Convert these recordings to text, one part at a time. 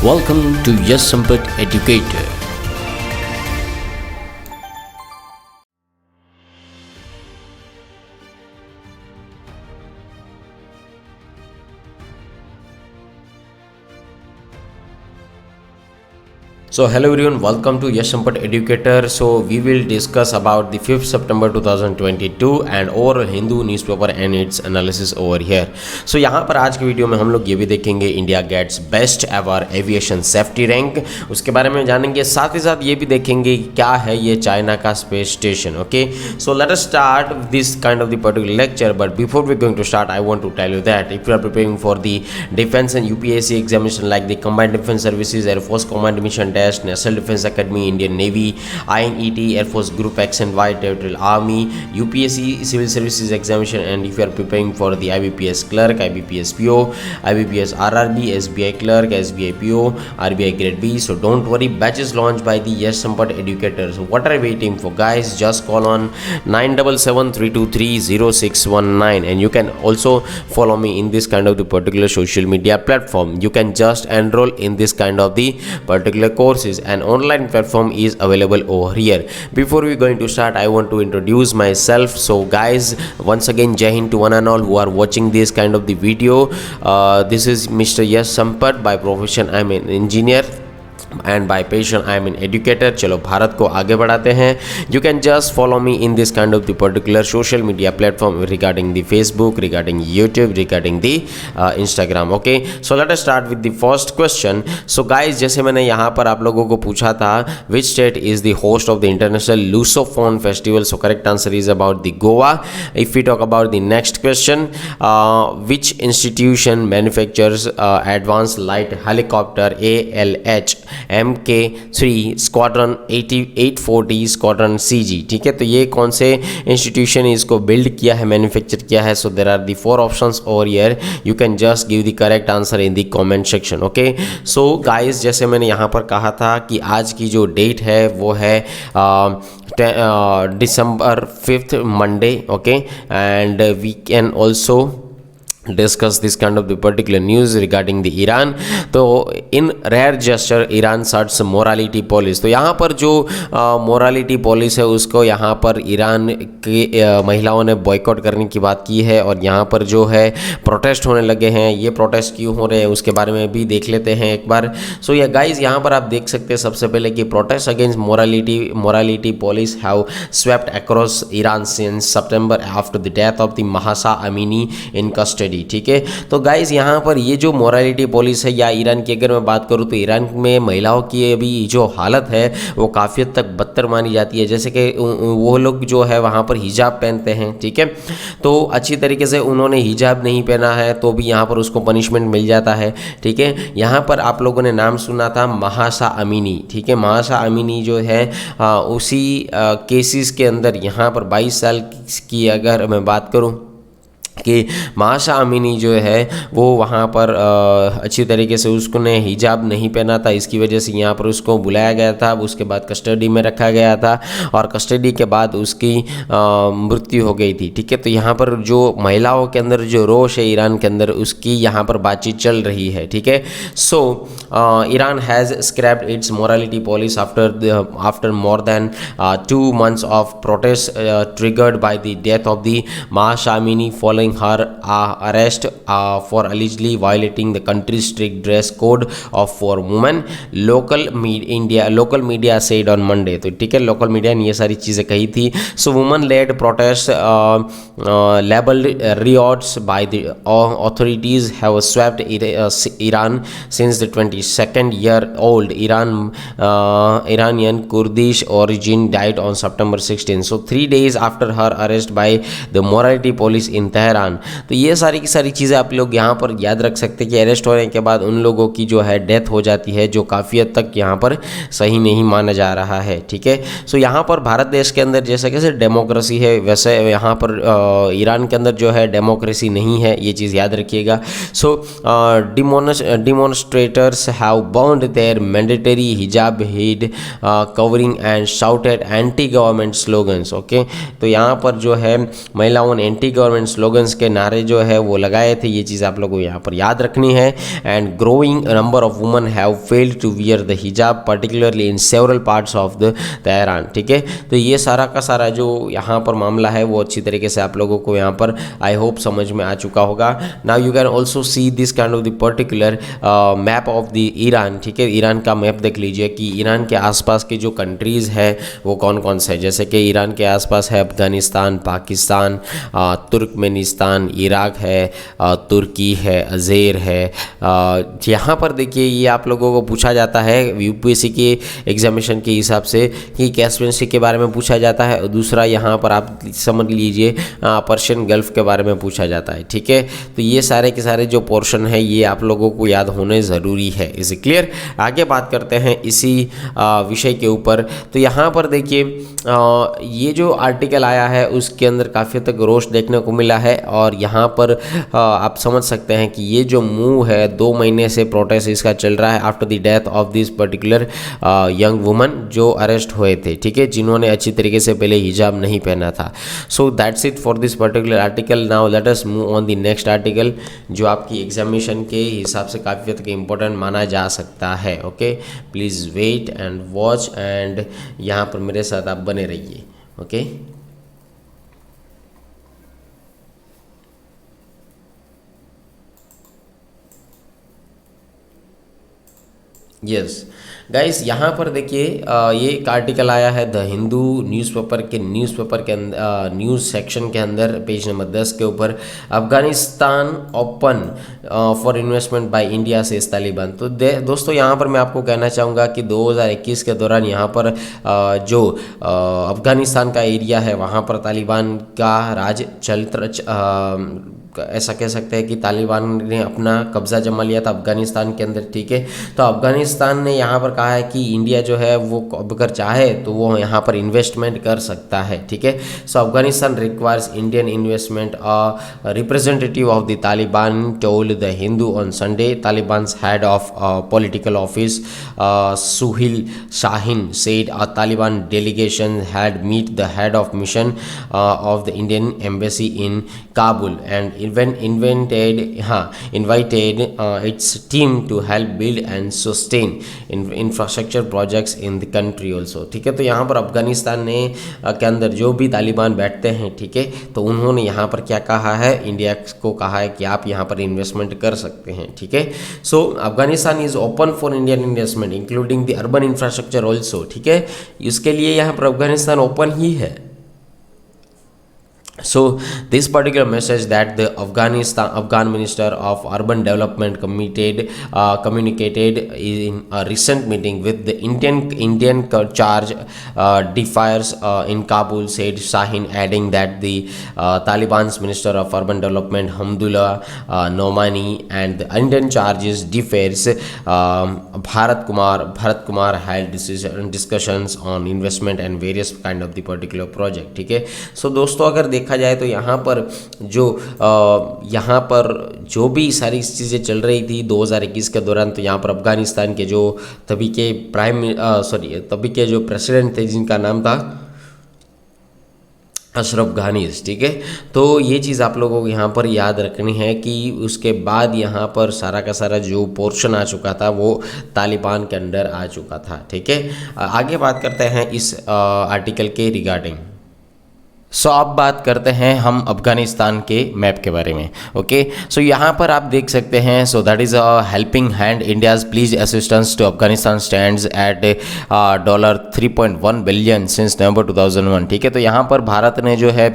Welcome to Yes Sampat Educator. So hello everyone, welcome to Yes Sampat Educator. So we will discuss about the 5th September 2022 and overall Hindu newspaper and its analysis over here. So यहाँ पर आज की video में हम लोग ये भी देखेंगे India gets best ever aviation safety rank, उसके बारे में जानेंगे। साथ ही साथ ये भी देखेंगे क्या है ये चाइना का space station. Okay, so let us start this kind of the particular lecture, but before we going to start I want to tell you that if you are preparing for the defence and UPSC examination like the combined defence services, air force command mission test, National Defense Academy, Indian Navy, INET, Air Force Group X and Y, Territorial Army, UPSC Civil Services Examination, and if you are preparing for the IBPS Clerk, IBPS PO, IBPS RRB, SBI Clerk, SBI PO, RBI Grade B, so don't worry, batch is launched by the Yes Sampat Educator. So what are you waiting for, guys? Just call on 9773230619 and you can also follow me in this kind of the particular social media platform. You can just enroll in this kind of the particular courses. An online platform is available over here. Before we going to start, I want to introduce myself. So guys, once again Jai Hind to one and all who are watching this kind of the video. This is Mr. Yes Sampat. By profession I am an engineer and by passion I am an educator. चलो भारत को आगे बढ़ाते हैं. You can just follow me in this kind of the particular social media platform regarding the Facebook, regarding YouTube, regarding the Instagram. Okay, so let us start with the first question. So guys, जैसे मैंने यहाँ पर आप लोगों को पूछा था which state is the host of the international Lusophone festival, so correct answer is about the Goa. If we talk about the next question, which institution manufactures advanced light helicopter ALH MK3 squadron 840 squadron CG? ठीक है, तो ये कौन से institution इसको build किया है, manufacture किया है? So there are the 4 options over here. You can just give the correct answer in the comment section. Okay, so guys, जैसे मैंने यहाँ पर कहा था कि आज की जो डेट है वो है December 5th Monday. Okay, and we can also discuss this kind of the particular news regarding the Iran. तो in rare gesture Iran starts morality police. तो यहाँ पर जो morality police है उसको यहाँ पर ईरान के महिलाओं ने बॉयकॉट करने की बात की है और यहाँ पर जो है प्रोटेस्ट होने लगे हैं. ये प्रोटेस्ट क्यों हो रहे हैं उसके बारे में भी देख लेते हैं एक बार. सो या गाइज, यहाँ पर आप देख सकते हैं सबसे पहले कि protest against morality police have swept across Iran since September after the death of the Mahsa Amini in custody. ठीक है, तो गाइज यहाँ पर ये जो मोरालिटी पॉलिसी है या ईरान की अगर मैं बात करूँ तो ईरान में महिलाओं की अभी जो हालत है वो काफ़ी हद तक बदतर मानी जाती है. जैसे कि वो लोग जो है वहाँ पर हिजाब पहनते हैं. ठीक है, तो अच्छी तरीके से उन्होंने हिजाब नहीं पहना है तो भी यहाँ पर उसको पनिशमेंट मिल जाता है. ठीक है, यहाँ पर आप लोगों ने नाम सुना था महासा अमीनी. ठीक है, महासा अमीनी जो है उसी केसेस के अंदर यहाँ पर 22 साल की अगर मैं बात करूँ कि महासा अमीनी जो है वो वहाँ पर अच्छी तरीके से उसने हिजाब नहीं पहना था, इसकी वजह से यहाँ पर उसको बुलाया गया था. उसके बाद कस्टडी में रखा गया था और कस्टडी के बाद उसकी मृत्यु हो गई थी. ठीक है, तो यहाँ पर जो महिलाओं के अंदर जो रोष है ईरान के अंदर उसकी यहाँ पर बातचीत चल रही है. ठीक है, so Iran has scrapped its morality policy after more than 2 months of protest triggered by the death of the Mahsa Amini following her arrest for allegedly violating the country's strict dress code of for women. Local media said on Monday. तो ठीक है, local media ने ये सारी चीज़ें कही थी. So women led protests labeled riots by the authorities have swept Iran since the 22-year-old Iranian Kurdish origin died on September 16. So 3 days after her arrest by the morality police in Tehran. तो ये सारी की सारी चीज़ें आप लोग यहाँ पर याद रख सकते हैं कि अरेस्ट होने के बाद उन लोगों की जो है डेथ हो जाती है, जो काफ़ी हद तक यहाँ पर सही नहीं माना जा रहा है. ठीक है, सो यहाँ पर भारत देश के अंदर जैसे कैसे डेमोक्रेसी है वैसे यहाँ पर ईरान के अंदर जो है डेमोक्रेसी नहीं है, ये चीज़ याद रखिएगा. सो डिमोन्स्ट्रेटर्स हैव बर्न्ड देयर मैंडेटरी हिजाब head covering and shouted anti government slogans. Okay, तो यहाँ पर जो है महिलाओं ने एंटी गवर्नमेंट स्लोगन स्लोगन्स के नारे जो है वो लगाए थे, ये चीज़ आप लोगों को यहाँ पर याद रखनी है। And growing number of women have failed to wear the hijab particularly in several parts of the Tehran. ठीक है, तो ये सारा का सारा जो यहाँ पर मामला है वो अच्छी तरीके से आप लोगों को यहाँ पर आई होप समझ में आ चुका होगा। Now you can also see this kind of the particular map of the Iran. ठीक है, ईरान का मैप देख लीजिए कि ईरान के आसपास की जो कंट्रीज़ है वो कौन कौन से है। जैसे कि ईरान के आसपास है अफगानिस्तान, पाकिस्तान, तुर्कमेनिस्तान, इराक है, तुर्की है, अज़ेर है। यहाँ पर देखिए ये आप लोगों को पूछा जाता है यूपीएससी के एग्जामिनेशन के हिसाब से कि कैस्पियन सी के बारे में पूछा जाता है। दूसरा यहाँ पर आप समझ लीजिए पर्शियन गल्फ के बारे में पूछा जाता है। ठीक है, तो ये सारे के सारे जो पोर्शन है ये आप लोगों को याद होने ज़रूरी है। Is clear? आगे बात करते हैं इसी विषय के ऊपर। तो यहाँ पर देखिए ये जो आर्टिकल आया है उसके अंदर काफ़ी तक रोष देखने को मिला है और यहाँ पर आप समझ सकते हैं कि ये जो मूव है 2 महीने से प्रोटेस्ट इसका चल रहा है after the death of this particular young woman जो अरेस्ट हुए थे। ठीक है, जिन्होंने अच्छी तरीके से पहले हिजाब नहीं पहना था। सो that's it for this particular article. Now let us move on the next article जो आपकी एग्जामिनेशन के हिसाब से काफ़ी तक इम्पोर्टेंट माना जा सकता है। Okay, please wait and watch एंड यहाँ पर मेरे साथ आप बने रहिए। ओके, यस गाइस, यहाँ पर देखिए ये एक आर्टिकल आया है द हिंदू न्यूज़पेपर के न्यूज़ सेक्शन के अंदर पेज नंबर 10 के ऊपर, Afghanistan open for investment by India से तालिबान। तो दोस्तों यहाँ पर मैं आपको कहना चाहूँगा कि 2021 के दौरान यहाँ पर जो अफगानिस्तान का एरिया है वहाँ पर तालिबान का राज ऐसा कह सकते हैं कि तालिबान ने अपना कब्जा जमा लिया था अफगानिस्तान के अंदर। ठीक है, तो अफगानिस्तान ने यहाँ पर कहा है कि इंडिया जो है वो अगर चाहे तो वो यहाँ पर इन्वेस्टमेंट कर सकता है। ठीक है, so Afghanistan requires Indian investment. Representative of the Taliban told the Hindu on Sunday. Taliban's head of political office Suhail Shaheen said a Taliban delegation had met the head of mission of the Indian embassy in Kabul and invited its team to help build and sustain infrastructure projects in the country also। ठीक है, तो यहाँ पर अफगानिस्तान ने के अंदर जो भी तालिबान बैठते हैं, ठीक है, तो उन्होंने यहाँ पर क्या कहा है, इंडिया को कहा है कि आप यहाँ पर इन्वेस्टमेंट कर सकते हैं। ठीक है, so Afghanistan is open for Indian investment including the urban infrastructure also. ठीक है, इसके लिए यहाँ पर अफगानिस्तान ओपन ही है। So this particular message that the Afghan Minister of Urban Development communicated in a recent meeting with the Indian charge d'affaires in Kabul, said Shaheen, adding that the Taliban's Minister of Urban Development Hamdullah Nomani and the Indian charges d'affaires Bharat Kumar held discussions on investment and various kind of the particular project। ठीक है, सो दोस्तों अगर देखा जाए तो यहाँ पर जो भी सारी चीज़ें चल रही थी 2021 के दौरान, तो यहाँ पर अफगानिस्तान के जो तभी के जो प्रेसिडेंट थे जिनका नाम था अशरफ घानी। ठीक है, तो ये चीज़ आप लोगों को यहाँ पर याद रखनी है कि उसके बाद यहाँ पर सारा का सारा जो पोर्शन आ चुका था वो तालिबान के अंडर आ चुका था। ठीक है, आगे बात करते हैं इस आर्टिकल के रिगार्डिंग। सो अब बात करते हैं हम अफगानिस्तान के मैप के बारे में। ओके, सो यहाँ पर आप देख सकते हैं, so that is a helping hand India's pledged assistance to Afghanistan stands at $3.1 billion since November 2001। ठीक है, तो यहाँ पर भारत ने जो है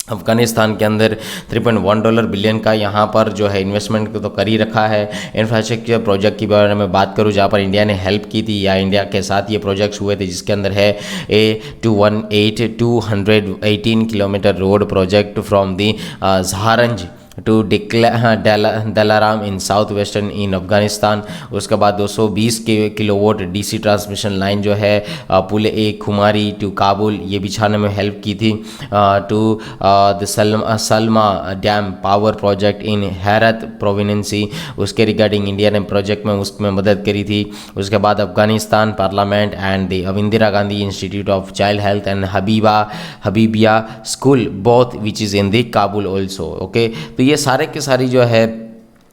अफगानिस्तान के अंदर $3.1 बिलियन का यहाँ पर जो है इन्वेस्टमेंट तो कर ही रखा है। इंफ्रास्ट्रक्चर प्रोजेक्ट के बारे में बात करूँ जहाँ पर इंडिया ने हेल्प की थी या इंडिया के साथ ये प्रोजेक्ट्स हुए थे, जिसके अंदर है A218 218 kilometre road project from the Zaranj to Delaram in south western in Afghanistan. उसके बाद 220 किलोवाट डीसी ट्रांसमिशन लाइन जो है पुल ए खुमारी टू काबुल ये बिछाने में हेल्प की थी। To the Salma dam power project in Herat province, उसके रिगार्डिंग इंडिया ने प्रोजेक्ट में उसमें मदद करी थी। उसके बाद Afghanistan parliament and the Indira Gandhi institute of child health and Habibiya school both which is in the Kabul also. Okay, तो ये सारे के सारी जो है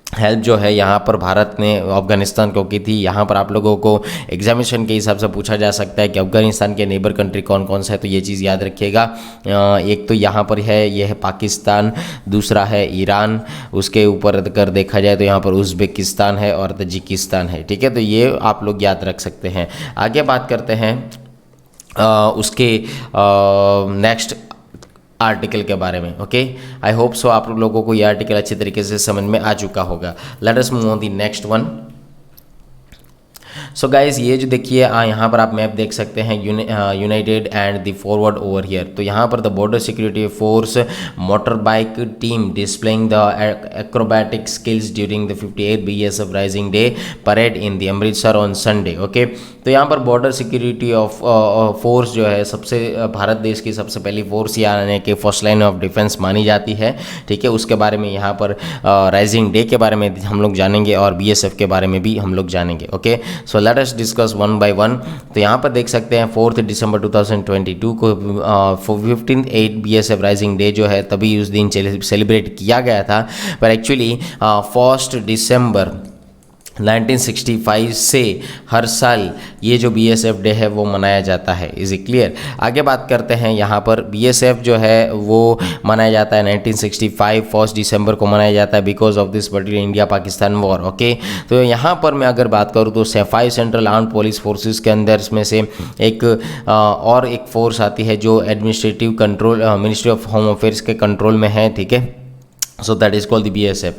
हेल्प जो है यहाँ पर भारत ने अफगानिस्तान को की थी। यहाँ पर आप लोगों को एग्जामिनेशन के हिसाब से पूछा जा सकता है कि अफगानिस्तान के नेबर कंट्री कौन कौन सा है, तो ये चीज़ याद रखिएगा। एक तो यहाँ पर है, ये है पाकिस्तान, दूसरा है ईरान, उसके ऊपर अगर देखा जाए तो यहाँ पर उज़्बेकिस्तान है और तजिकिस्तान है। ठीक है, तो ये आप लोग याद रख सकते हैं। आगे बात करते हैं उसके नेक्स्ट आर्टिकल के बारे में। ओके, आई होप सो आप लोगों को ये आर्टिकल अच्छे तरीके से समझ में आ चुका होगा। Let us move on the next one. So guys ये जो देखिए यहाँ पर आप मैप देख सकते हैं, United and the forward over here. तो यहाँ पर the border security force motor bike team displaying the acrobatic skills during the 58th BSF rising day parade in the Amritsar on Sunday. Okay, तो यहाँ पर बॉर्डर सिक्योरिटी ऑफ फोर्स जो है सबसे भारत देश की सबसे पहली फोर्स यानी कि फर्स्ट लाइन ऑफ डिफेंस मानी जाती है। ठीक है, उसके बारे में यहाँ पर राइजिंग डे के बारे में हम लोग जानेंगे और BSF के बारे में भी हम लोग जानेंगे। Okay, so let us discuss one by one. तो यहाँ पर देख सकते हैं 4 दिसंबर 2022 को 15th BSF राइजिंग डे जो है तभी उस दिन सेलिब्रेट किया गया था, पर एक्चुअली 1 दिसंबर 1965 से हर साल ये जो BSF डे है वो मनाया जाता है। Is it clear? आगे बात करते हैं। यहाँ पर BSF जो है वो मनाया जाता है 1965 1 दिसंबर को मनाया जाता है because of this particular India Pakistan war. Okay, तो यहाँ पर मैं अगर बात करूँ तो 5 सेंट्रल आर्म्ड पुलिस फोर्सेस के अंदर इसमें से एक और एक फोर्स आती है जो administrative control ministry of home affairs के कंट्रोल में है। ठीक है, so that is called the BSF।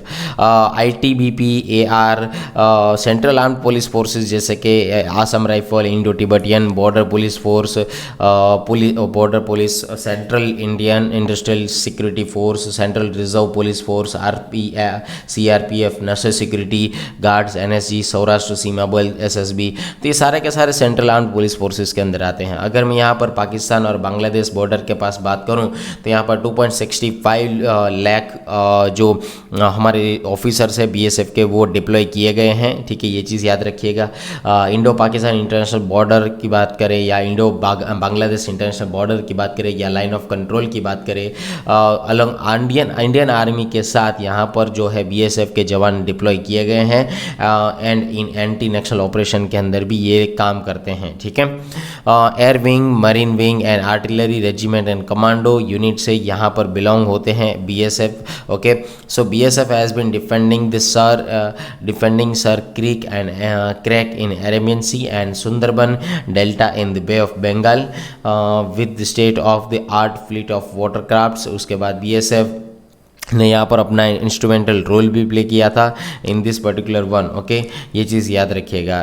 ITBP, AR, central armed police forces जैसे कि Assam rifle, Indo Tibetan border police force, border police, central Indian industrial security force, central reserve police force, CRPF, national security guards, NSG, Sashastra Seema Bal, SSB, तो ये सारे के सारे central armed police forces के अंदर आते हैं। अगर मैं यहाँ पर पाकिस्तान और बांग्लादेश बॉर्डर के पास बात करूँ तो यहाँ पर 2.65 लाख जो हमारे ऑफिसर्स है BSF के वो डिप्लॉय किए गए हैं। ठीक है, ये चीज़ याद रखिएगा। इंडो पाकिस्तान इंटरनेशनल बॉर्डर की बात करें या इंडो बांग्लादेश इंटरनेशनल बॉर्डर की बात करें या लाइन ऑफ कंट्रोल की बात करें, अलॉन्ग इंडियन आर्मी के साथ यहाँ पर जो है BSF के जवान डिप्लॉय किए गए हैं and in anti Naxal operation के अंदर भी ये काम करते हैं। ठीक है, air wing, marine wing and artillery regiment and commando unit से यहाँ पर बिलोंग होते हैं BSF। Okay, so BSF has been defending Sir Creek and Crack in Arabian Sea and Sundarban Delta in the Bay of Bengal with the state-of-the-art fleet of watercrafts। उसके बाद BSF ने यहाँ पर अपना इंस्ट्रूमेंटल रोल भी play किया था in this particular one. Okay, ये चीज़ याद रखिएगा।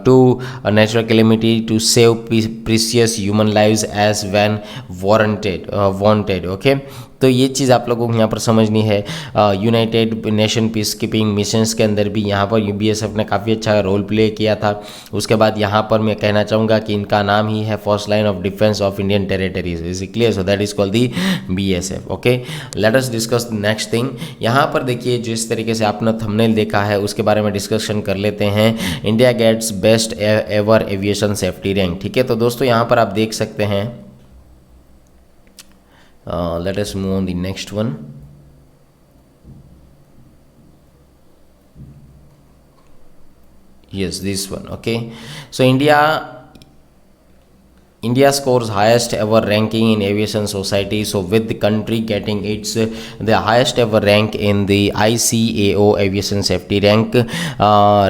To natural calamity to save precious human lives as when wanted. Okay, तो ये चीज़ आप लोगों को यहाँ पर समझनी है। United nation peace keeping missions के अंदर भी यहाँ पर BSF ने काफ़ी अच्छा रोल प्ले किया था। उसके बाद यहाँ पर मैं कहना चाहूँगा कि इनका नाम ही है first line of defence of Indian territories. Is it clear? So that is called the BSF। Okay, let us discuss next thing. यहाँ पर देखिए जिस तरीके से आपने थंबनेल देखा है उसके बारे में डिस्कशन कर लेते हैं। India gets best ever aviation safety rank. ठीक है, तो दोस्तों यहाँ पर आप देख सकते हैं। Let us move on the next one। Yes, this one। Okay, so India scores highest ever ranking in aviation society, so with the country getting the highest ever rank in the ICAO aviation safety rank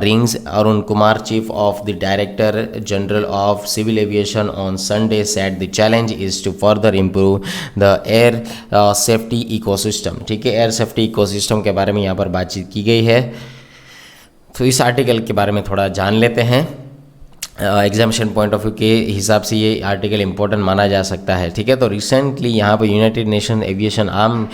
rings. Arun Kumar, chief of the director general of civil aviation on Sunday said the challenge is to further improve the air safety ecosystem। ठीक है, air safety ecosystem के बारे में यहाँ पर बातचीत की गई है। तो इस आर्टिकल के बारे में थोड़ा जान लेते हैं। एग्जामिशन पॉइंट ऑफ व्यू के हिसाब से ये आर्टिकल इंपॉर्टेंट माना जा सकता है, ठीक है। तो रिसेंटली यहाँ पर यूनाइटेड नेशन एविएशन आर्म,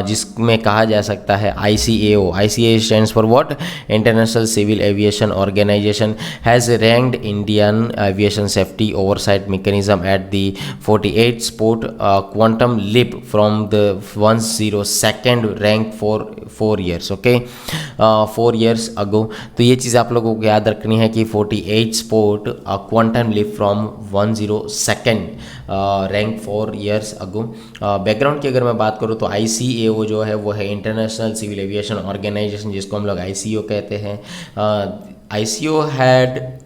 जिसमें कहा जा सकता है ICAO, ICAO stands for what, international civil aviation organisation, has ranked Indian aviation safety oversight mechanism at the 48 spot quantum leap from the 102nd rank for 4 years, okay, 4 years ago. तो ये चीज़ आप लोगों को याद रखनी है कि 48 spot quantum leap from 102nd rank 4 years ago. Background की अगर मैं बात करूँ तो ICAO जो है वो है इंटरनेशनल सिविल एविएशन ऑर्गेनाइजेशन, जिसको हम लोग ICAO कहते हैं। ICAO had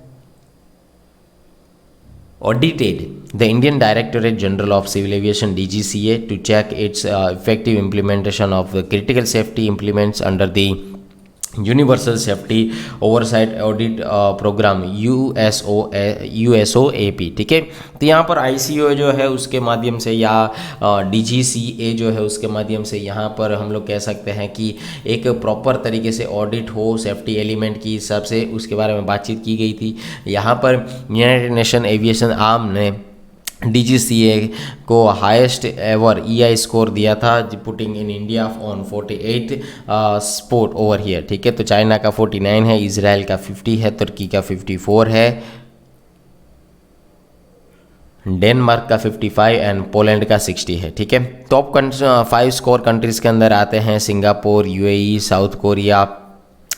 audited the Indian Directorate General of Civil Aviation DGCA to check its effective implementation of the critical safety implements under the universal safety oversight audit programme USOAP, ठीक है। तो यहाँ पर ICAO जो है उसके माध्यम से या DGCA जो है उसके माध्यम से यहाँ पर हम लोग कह सकते हैं कि एक प्रॉपर तरीके से ऑडिट हो सेफ्टी एलिमेंट की हिसाब से, उसके बारे में बातचीत की गई थी। यहाँ पर यूनाइटेड नेशन एविएशन आर्म ने DGCA को हाईएस्ट एवर EI स्कोर दिया था, putting in India on 48 sport over here, ठीक है। तो चाइना का 49 है, इजराइल का 50 है, तुर्की का 54 है, डेनमार्क का 55 एंड पोलैंड का 60 है, ठीक है। टॉप 5 स्कोर कंट्रीज़ के अंदर आते हैं Singapore, UAE, South Korea,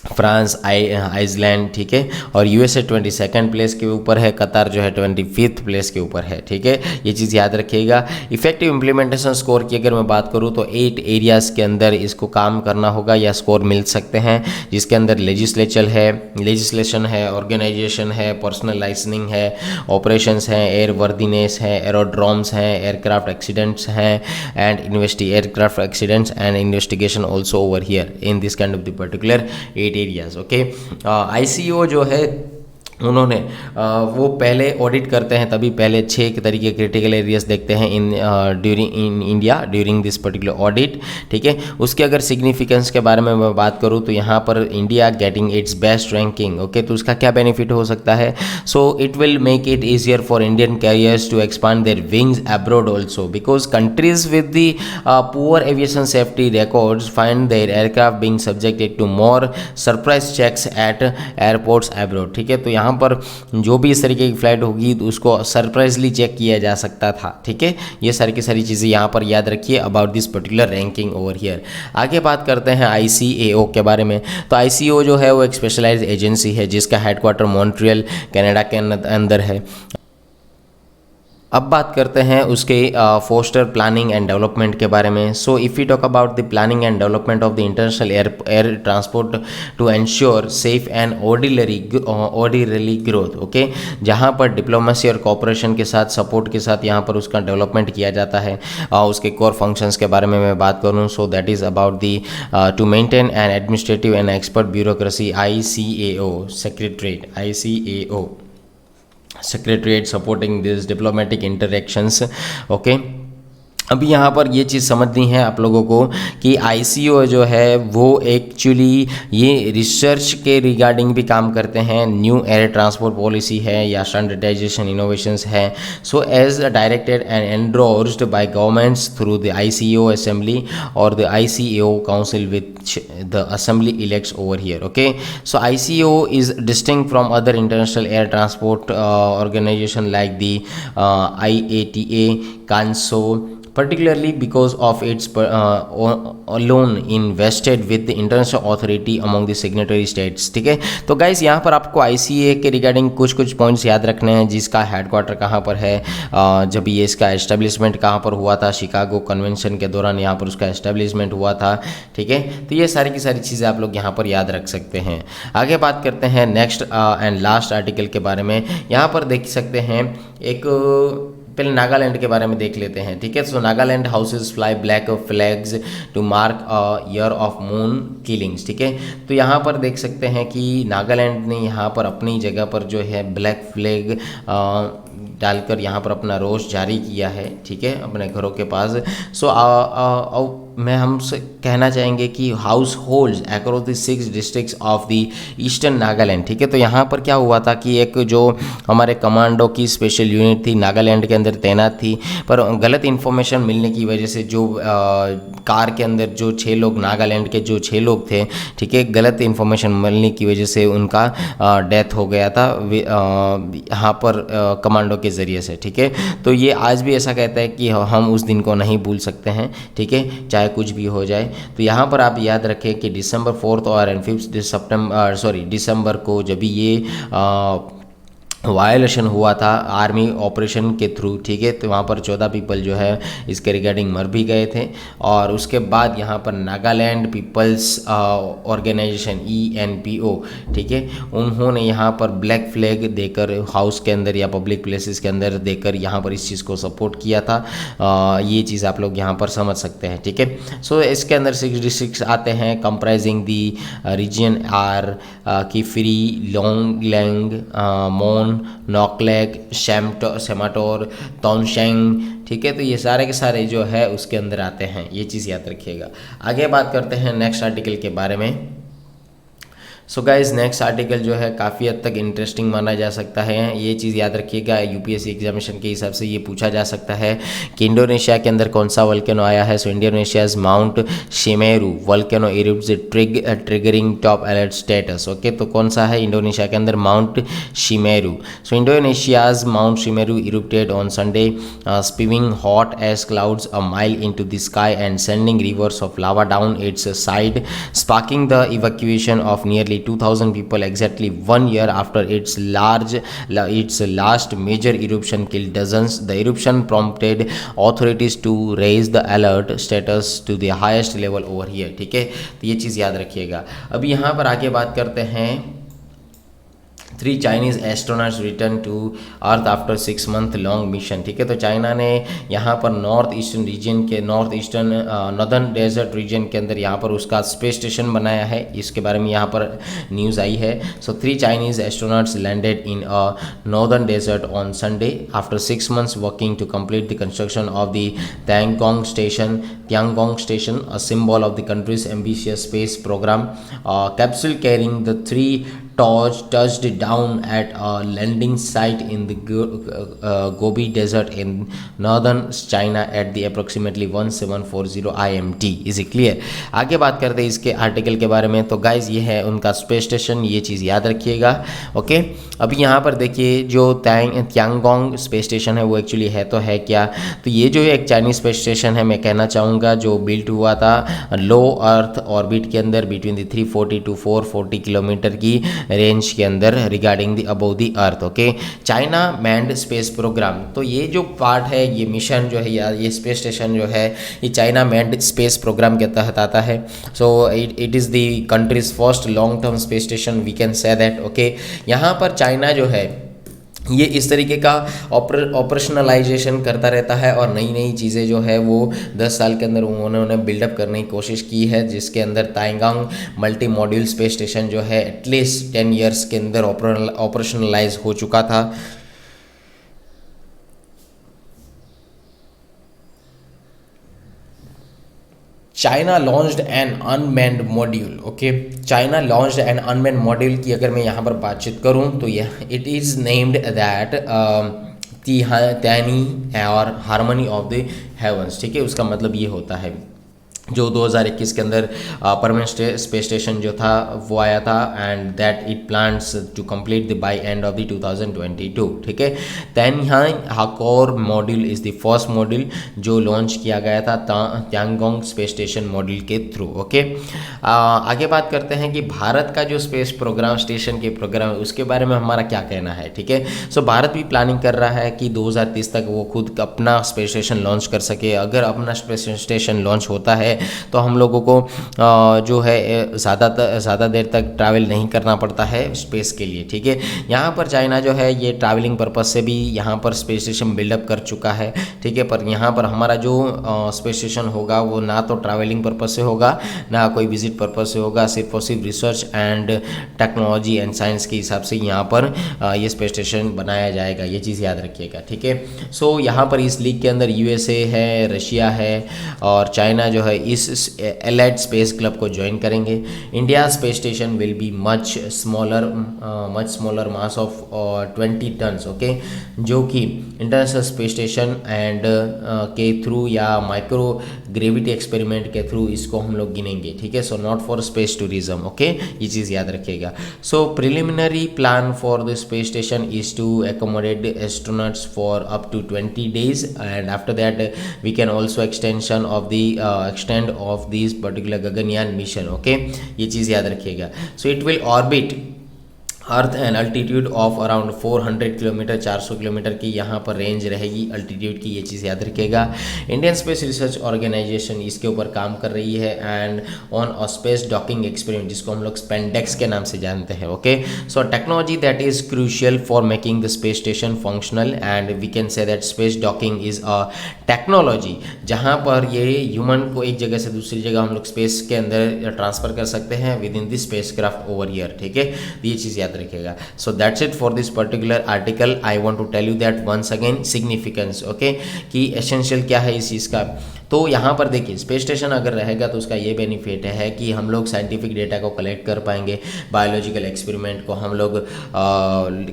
France, Iceland, ठीक है। और USA 22nd प्लेस के ऊपर है, कतार जो है 25th प्लेस के ऊपर है, ठीक है। ये चीज़ याद रखिएगा। इफेक्टिव इम्प्लीमेंटेशन स्कोर की अगर मैं बात करूँ तो 8 एरियाज़ के अंदर इसको काम करना होगा या स्कोर मिल सकते हैं, जिसके अंदर लेजिस्लेशन है, ऑर्गेनाइजेशन है, पर्सनल लाइसेंसिंग है, ऑपरेशंस हैं, एयर वर्दीनेस है, एरोड्रोम्स हैं, एयरक्राफ्ट एक्सीडेंट्स हैं and aircraft accidents and investigation also over here in this kind of the particular 8 areas, okay. ICAO जो है उन्होंने वो पहले ऑडिट करते हैं, तभी पहले 6 तरीके क्रिटिकल एरियाज देखते हैं in India during this particular audit, ठीक है। उसके अगर सिग्निफिकेंस के बारे में मैं बात करूँ तो यहाँ पर India getting its best ranking, okay. तो उसका क्या बेनिफिट हो सकता है? So it will make it easier for Indian carriers to expand their wings abroad also, because countries with the poor aviation safety records find their aircraft being subjected to more surprise checks at airports abroad, ठीक है। तो यहाँ पर जो भी इस तरीके की फ्लाइट होगी तो उसको सरप्राइजली चेक किया जा सकता था, ठीक है। ये सारी की सारी चीज़ें यहाँ पर याद रखिए about this particular ranking over here. आगे बात करते हैं ICAO के बारे में। तो ICAO जो है वो एक स्पेशलाइज्ड एजेंसी है जिसका हेडक्वार्टर मॉन्ट्रियल कनाडा के अंदर है। अब बात करते हैं उसके फोस्टर प्लानिंग एंड डेवलपमेंट के बारे में। So if you talk about the planning and development of the international air transport to ensure safe and orderly growth, okay, जहां पर डिप्लोमेसी और कोऑपरेशन के साथ सपोर्ट के साथ यहाँ पर उसका डेवलपमेंट किया जाता है। उसके कोर फंक्शंस के बारे में मैं बात करूँ सो that is about the two maintain an administrative and expert bureaucracy ICAO secretariat, ICAO Secretariat supporting these diplomatic interactions, okay। अभी यहाँ पर ये चीज़ समझनी है आप लोगों को कि ICAO जो है वो एक्चुअली ये रिसर्च के रिगार्डिंग भी काम करते हैं। न्यू एयर ट्रांसपोर्ट पॉलिसी है या स्टैंडर्डाइजेशन इनोवेशंस है। So as directed and endorsed by governments through the ICAO assembly और the ICAO council which the assembly elects over here, okay. So ICAO is distinct from other international air transport organisation like the IATA, CANSO, particularly because of its loan invested with the international authority among the signatory states, ठीक है। तो guys यहाँ पर आपको ICAO के regarding कुछ points याद रखने हैं, जिसका हेडक्वार्टर कहाँ पर है, जब ये इसका एस्टेब्लिशमेंट कहाँ पर हुआ था, शिकागो कन्वेंशन के दौरान यहाँ पर उसका एस्टेब्लिशमेंट हुआ था, ठीक है। तो ये सारी की सारी चीज़ें आप लोग यहाँ पर याद रख सकते हैं। आगे बात करते हैं नेक्स्ट एंड लास्ट आर्टिकल के बारे में। यहाँ पर देख सकते हैं एक पहले नागालैंड के बारे में देख लेते हैं, ठीक है। So Nagaland houses fly black flags to mark year of Mon killings, ठीक है। तो यहाँ पर देख सकते हैं कि नागालैंड ने यहाँ पर अपनी जगह पर जो है ब्लैक फ्लैग डालकर यहाँ पर अपना रोष जारी किया है, ठीक है, अपने घरों के पास। सो में हम कहना चाहेंगे कि house holds across the 6 districts of the eastern Nagaland. ठीक है, तो यहाँ पर क्या हुआ था कि एक जो हमारे कमांडो की स्पेशल यूनिट थी नागालैंड के अंदर तैनात थी, पर गलत इन्फॉर्मेशन मिलने की वजह से जो कार के अंदर जो 6 लोग नागालैंड के जो 6 लोग थे, ठीक है, गलत इन्फॉर्मेशन मिलने की वजह से उनका डेथ हो गया था यहाँ पर कमांडो के ज़रिए से। ठीक है, तो ये आज भी ऐसा कहता है कि हम उस दिन को नहीं भूल सकते हैं। ठीक है, चाहे कुछ भी हो जाए। तो यहाँ पर आप याद रखें कि दिसंबर 4 और 5 दिसंबर को जब भी ये वायलेशन हुआ था आर्मी ऑपरेशन के थ्रू, ठीक है, तो वहाँ पर 14 पीपल जो है इसके रिगार्डिंग मर भी गए थे। और उसके बाद यहाँ पर नागालैंड पीपल्स ऑर्गेनाइजेशन ENPO, ठीक है, उन्होंने यहाँ पर ब्लैक फ्लैग देकर हाउस के अंदर या पब्लिक प्लेसेस के अंदर देकर यहाँ पर इस चीज़ को सपोर्ट किया था। ये चीज़ आप लोग यहाँ पर समझ सकते हैं। ठीक है, सो इसके अंदर 6 डिस्ट्रिक्ट्स आते हैं कंप्राइजिंग दी रीजन आर किफरी, लोंगलैंग, मोन, नॉकलेक, सेमाटोर, तोंगशेंग। ठीक है, तो ये सारे के सारे जो है उसके अंदर आते हैं, ये चीज़ याद रखिएगा। आगे बात करते हैं नेक्स्ट आर्टिकल के बारे में। सो गाइज नेक्स्ट आर्टिकल जो है काफ़ी हद तक इंटरेस्टिंग माना जा सकता है। ये चीज़ याद रखिएगा, UPSC एग्जामिनेशन के हिसाब से ये पूछा जा सकता है कि इंडोनेशिया के अंदर कौन सा वोल्केनो आया है। So Indonesia's Mount Semeru volcano erupts triggering top alert status. Okay, तो कौन सा है इंडोनेशिया के अंदर? Mount Semeru. So Indonesia's Mount Semeru erupted on Sunday, spewing hot ash clouds a mile into the sky and sending rivers of lava down its side, sparking the evacuation of nearly 2,000 people exactly 1 year after its last major eruption killed dozens. The eruption prompted authorities to raise the alert status to the highest level over here. ठीक है, तो ये चीज़ याद रखिएगा। अब यहाँ पर आगे बात करते हैं 3 Chinese astronauts return to earth after 6 month long mission. ठीक है, तो चाइना ने यहाँ पर north eastern northern desert region के अंदर यहाँ पर उसका स्पेस स्टेशन बनाया है। इसके बारे में यहाँ पर न्यूज़ आई है। So 3 Chinese astronauts landed in a northern desert on Sunday after 6 months working to complete the construction of the Tiangong station, a symbol of the country's ambitious space program. Capsule carrying the 3 torch touched down at a landing site in the Gobi Desert in northern China at the approximately 1740 IMT. Is it clear? आगे बात करते हैं इसके article के बारे में। तो guys ये है उनका स्पेस स्टेशन, ये चीज़ याद रखिएगा। ओके, अभी यहाँ पर देखिए जो त्यांगोंग स्पेस स्टेशन है वो एक्चुअली है तो है क्या? तो ये जो एक चाइनीज स्पेस स्टेशन है, मैं कहना चाहूँगा जो बिल्ट हुआ था लो अर्थ ऑर्बिट के अंदर बिटवीन द 340 to 440 किलोमीटर की रेंज के अंदर regarding the above the earth. Okay, China manned space programme. तो ये जो पार्ट है, ये मिशन जो है या ये स्पेस स्टेशन जो है, ये चाइना मैन्ड स्पेस प्रोग्राम के तहत आता है। So it is the country's first long term space station, we can say that. Okay, यहाँ पर चाइना जो है ये इस तरीके का ऑपरेशनलाइजेशन करता रहता है और नई नई चीज़ें जो है वो 10 साल के अंदर उन्होंने बिल्डअप करने की कोशिश की है, जिसके अंदर ताइंगांग मल्टी मॉड्यूल स्पेस स्टेशन जो है एटलीस्ट 10 ईयर्स के अंदर ऑपरेशनलाइज हो चुका था। China launched N unmanned module. Okay, China launched N unmanned module की अगर मैं यहाँ पर बातचीत करूँ तो यह इट इज़ नेम्ड दैट तियानी और हार्मनी ऑफ द हेवंस। ठीक है, उसका मतलब ये होता है जो 2021 के अंदर परमानेंट स्पेस स्टेशन जो था वो आया था and that it plans to complete the by end of the 2022। ठीक है, दैन यहाँ हाकोर module is the first module जो लॉन्च किया गया था त्यांगोंग स्पेस स्टेशन मॉड्यूल के थ्रू। ओके, आगे बात करते हैं कि भारत का जो स्पेस प्रोग्राम स्टेशन के प्रोग्राम है उसके बारे में हमारा क्या कहना है। ठीक है, सो भारत भी प्लानिंग कर रहा है कि 2030 तक वो खुद अपना स्पेस स्टेशन लॉन्च कर सके। अगर अपना स्पेस स्टेशन लॉन्च होता है तो हम लोगों को जो है ज़्यादा देर तक ट्रैवल नहीं करना पड़ता है स्पेस के लिए। ठीक है, यहाँ पर चाइना जो है ये ट्रैवलिंग पर्पज़ से भी यहाँ पर स्पेस स्टेशन बिल्डअप कर चुका है। ठीक है, पर यहाँ पर हमारा जो स्पेस स्टेशन होगा वो ना तो ट्रैवलिंग पर्पज़ से होगा ना कोई विजिट पर्पज़ से होगा, सिर्फ और सिर्फ research and technology and science के हिसाब से यहाँ पर ये स्पेस स्टेशन बनाया जाएगा। ये चीज़ याद रखिएगा। ठीक है, सो यहाँ पर इस लीग के अंदर USA है, रशिया है और चाइना जो है इस एलाइड स्पेस क्लब को ज्वाइन करेंगे। India space station will be much smaller mass of 20 tons, okay, जो कि इंटरनेशनल स्पेस स्टेशन एंड के थ्रू या माइक्रो ग्रेविटी एक्सपेरिमेंट के थ्रू इसको हम लोग गिनेंगे, ठीक है। So not for space tourism, okay, ये चीज़ याद रखिएगा। So preliminary plan for the space station is to accommodate astronauts for up to 20 days, and after that we can also extend of this particular Gaganyaan mission, okay, ये चीज़ याद रखिएगा। So it will orbit earth and altitude of around 400 kilometre, 400 kilometre की यहाँ पर range रहेगी altitude की, ये चीज़ याद रखिएगा। इंडियन स्पेस रिसर्च ऑर्गेनाइजेशन इसके ऊपर काम कर रही है and on a space docking experiment, जिसको हम लोग स्पेंडेक्स के नाम से जानते हैं, okay. So technology that is crucial for making the space station functional, and we can say that space docking is a technology जहाँ पर ये ह्यूमन को एक जगह से दूसरी जगह हम लोग स्पेस के अंदर ट्रांसफ़र कर सकते हैं within the spacecraft over year, ठीक है, ये चीज़ याद रखिएगा। So that's it for this particular article. I want to tell you that once again significance, okay, कि एसेंशियल क्या है इस चीज़ का। तो यहाँ पर देखिए स्पेस स्टेशन अगर रहेगा तो उसका ये बेनिफिट है कि हम लोग साइंटिफिक डेटा को कलेक्ट कर पाएंगे, बायोलॉजिकल एक्सपेरिमेंट को हम लोग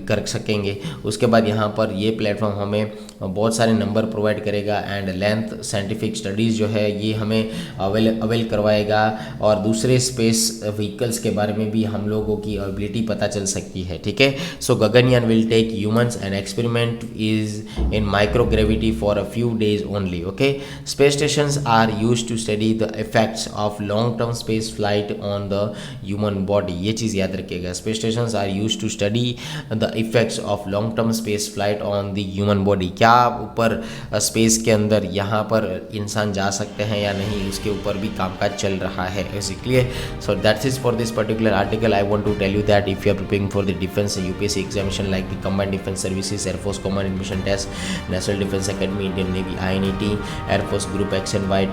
कर सकेंगे। उसके बाद यहाँ पर ये प्लेटफॉर्म हमें बहुत सारे नंबर प्रोवाइड करेगा एंड लेंथ साइंटिफिक स्टडीज़ जो है ये हमें अवेल करवाएगा, और दूसरे स्पेस व्हीकल्स के बारे में भी हम लोगों की एबिलिटी पता चल सकती है, ठीक है। So Gaganyaan will take humans and experiment is in microgravity for a few days only, okay. Space stations are used to study the effects of long term space flight on the human body, ये चीज़ याद रखिएगा। Space stations are used to study the effects of long term space flight on the human body, क्या ऊपर space के अंदर यहाँ पर इंसान जा सकते हैं या नहीं, उसके ऊपर भी कामकाज चल रहा है basically. So that's is for this particular article. I want to tell you that if you are preparing for the defence UPSC examination like the combined defence services, air force command admission test, national defence academy, Indian navy, INET, air force group X and Y,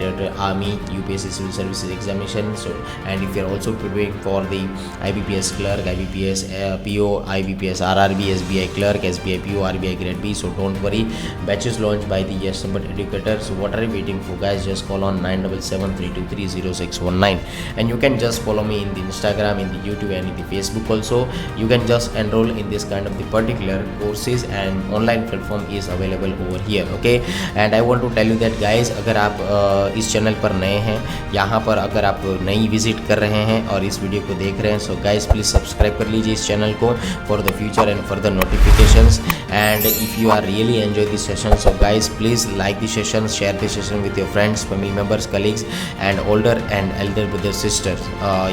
Army, UPSC Civil Services examination. So, and if you are also preparing for the IBPS clerk, IBPS PO, IBPS RRB, SBI clerk, SBI PO, RBI grade B, so don't worry. Batches launched by the Yes Number Educator. So what are you waiting for, guys? Just call on 9773230619, and you can just follow me in the Instagram, in the YouTube, and in the Facebook also. You can just enroll in this kind of the particular courses, and online platform is available over here, okay. And I want to tell you that, guys, अगर आप इस channel पर नए हैं, यहाँ पर अगर आप नई विजिट कर रहे हैं और इस वीडियो को देख रहे हैं, सो गाइस प्लीज़ सब्सक्राइब कर लीजिए इस चैनल को for the future and for the notifications. And if you are really enjoy this session, so guys please like this session, share this session with your friends, family members, colleagues, and older and elder brother sisters,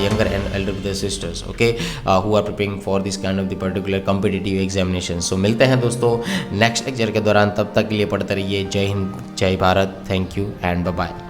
younger and elder brother sisters, okay, who are preparing for this kind of the particular competitive examination. So मिलते हैं दोस्तों next lecture के दौरान, तब तक के लिए पढ़ते रहिए। Jai Hind, Jai Bharat, thank you and bye bye.